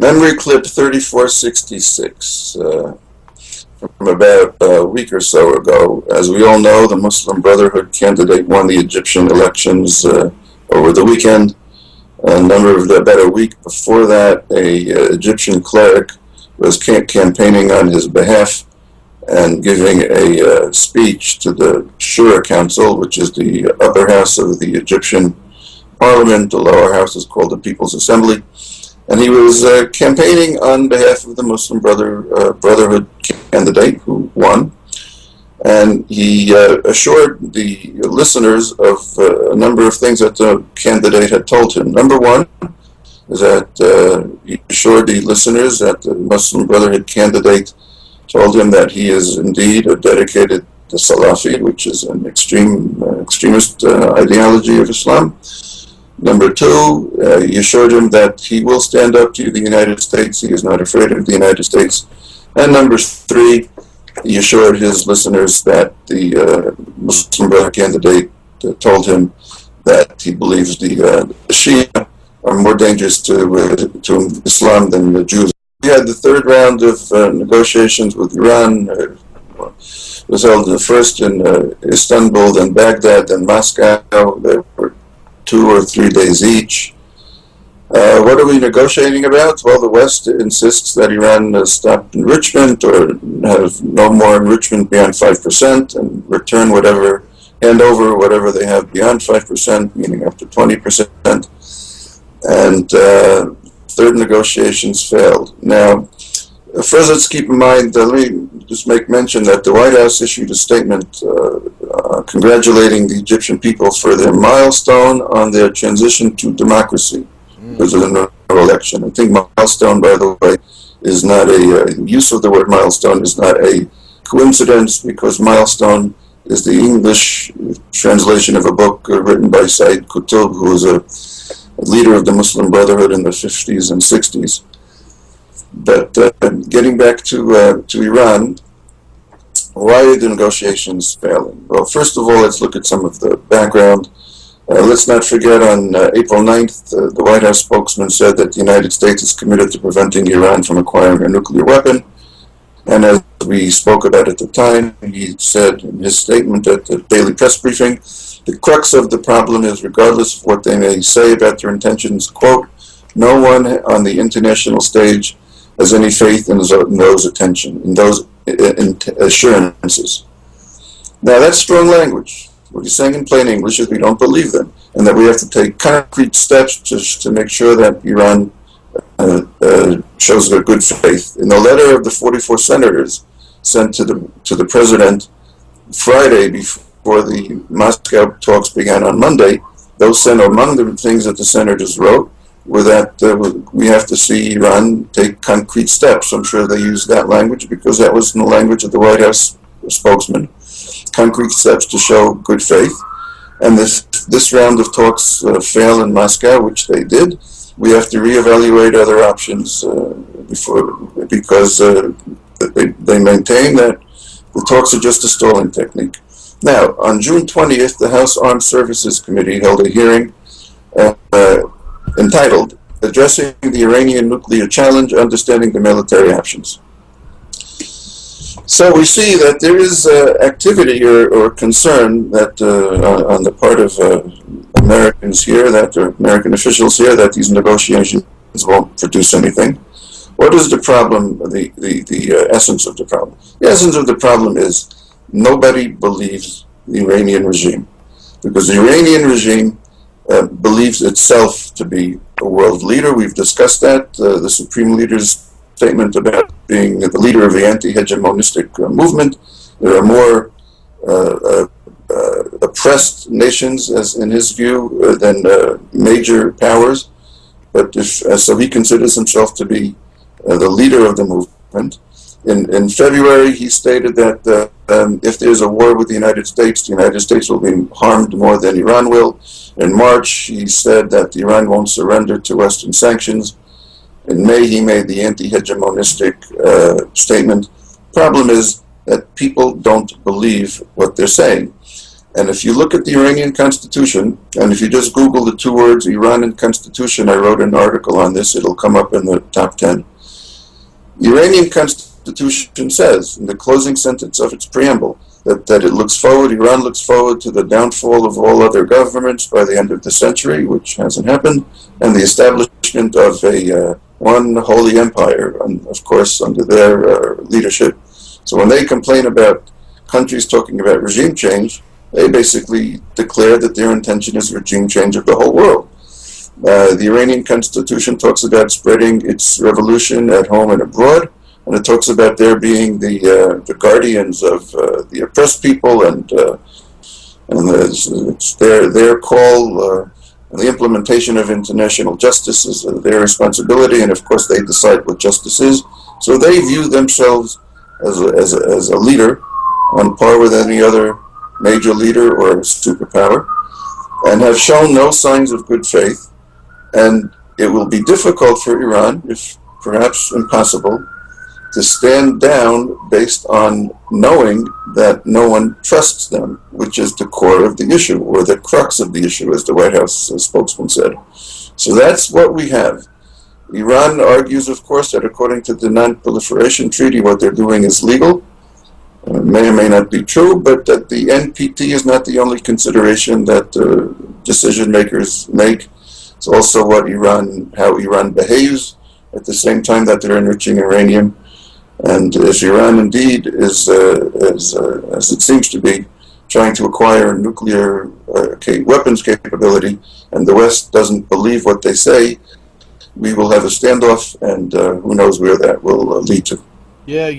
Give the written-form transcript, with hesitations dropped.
Memory clip 3466 from about a week or so ago. As we all know, the Muslim Brotherhood candidate won the Egyptian elections over the weekend. About a week before that, a Egyptian cleric was campaigning on his behalf and giving a speech to the Shura Council, which is the upper house of the Egyptian Parliament. The lower house is called the People's Assembly. And he was campaigning on behalf of the Muslim Brotherhood candidate who won. And he assured the listeners of a number of things that the candidate had told him. Number one is that he assured the listeners that the Muslim Brotherhood candidate told him that he is indeed a dedicated Salafi, which is an extremist ideology of Islam. Number two, he assured him that he will stand up to the United States. He is not afraid of the United States. And number three, he assured his listeners that the Muslim Brotherhood candidate told him that he believes the Shia are more dangerous to Islam than the Jews. We had the third round of negotiations with Iran. It was held first in Istanbul, then Baghdad, then Moscow. There were 2 or 3 days each. What are we negotiating about? Well, the West insists that Iran stop enrichment or have no more enrichment beyond 5% and return whatever, hand over whatever they have beyond 5%, meaning up to 20%. And third negotiations failed. Now, first let's keep in mind, let me just make mention that the White House issued a statement congratulating the Egyptian people for their milestone on their transition to democracy because of the election. I think milestone, by the way, is not use of the word milestone is not a coincidence, because milestone is the English translation of a book written by Said Qutb, who was a leader of the Muslim Brotherhood in the 50s and 60s. But getting back to Iran, why are the negotiations failing? Well, first of all, let's look at some of the background. Let's not forget on April 9th, the White House spokesman said that the United States is committed to preventing Iran from acquiring a nuclear weapon. And as we spoke about at the time, he said in his statement at the daily press briefing, the crux of the problem is, regardless of what they may say about their intentions, quote, no one on the international stage has any faith in those assurances. Now that's strong language. What he's saying in plain English is we don't believe them, and that we have to take concrete steps to make sure that Iran shows their good faith. In the letter of the 44 senators sent to the president Friday before the Moscow talks began on Monday, among the things that the senators wrote were that we have to see Iran take concrete steps. I'm sure they used that language because that was in the language of the White House spokesman. Concrete steps to show good faith. And this round of talks fail in Moscow, which they did. We have to reevaluate other options because they maintain that the talks are just a stalling technique. Now, on June 20th, the House Armed Services Committee held a hearing entitled Addressing the Iranian Nuclear Challenge, Understanding the Military Options. So we see that there is activity or concern that on the part of Americans here, American officials here, that these negotiations won't produce anything. What is the problem, the essence of the problem? The essence of the problem is nobody believes the Iranian regime, because the Iranian regime believes itself to be a world leader. We've discussed that. The Supreme Leader's statement about being the leader of the anti-hegemonistic movement. There are more oppressed nations, as in his view, than major powers. But so he considers himself to be the leader of the movement. In February, he stated that if there's a war with the United States will be harmed more than Iran will. In March, he said that Iran won't surrender to Western sanctions. In May, he made the anti-hegemonistic statement. Problem is that people don't believe what they're saying. And if you look at the Iranian constitution, and if you just Google the two words Iranian constitution, I wrote an article on this, it'll come up in the top 10. The Iranian constitution says, in the closing sentence of its preamble, that it looks forward, Iran looks forward to the downfall of all other governments by the end of the century, which hasn't happened, and the establishment of a one holy empire, and of course under their leadership. So when they complain about countries talking about regime change, they basically declare that their intention is regime change of the whole world. The Iranian constitution talks about spreading its revolution at home and abroad, and it talks about their being the guardians of the oppressed people, and it's their call, and the implementation of international justice is their responsibility, and of course they decide what justice is. So they view themselves as a leader on par with any other major leader or superpower, and have shown no signs of good faith. And it will be difficult for Iran, if perhaps impossible, to stand down based on knowing that no one trusts them, which is the core of the issue, or the crux of the issue, as the White House spokesman said. So that's what we have. Iran argues, of course, that according to the Non-Proliferation Treaty, what they're doing is legal. May or may not be true, but that the NPT is not the only consideration that decision makers make. It's also how Iran behaves at the same time that they're enriching uranium. And if Iran indeed is, as it seems to be, trying to acquire nuclear weapons capability, and the West doesn't believe what they say, we will have a standoff, and who knows where that will lead to. Yeah,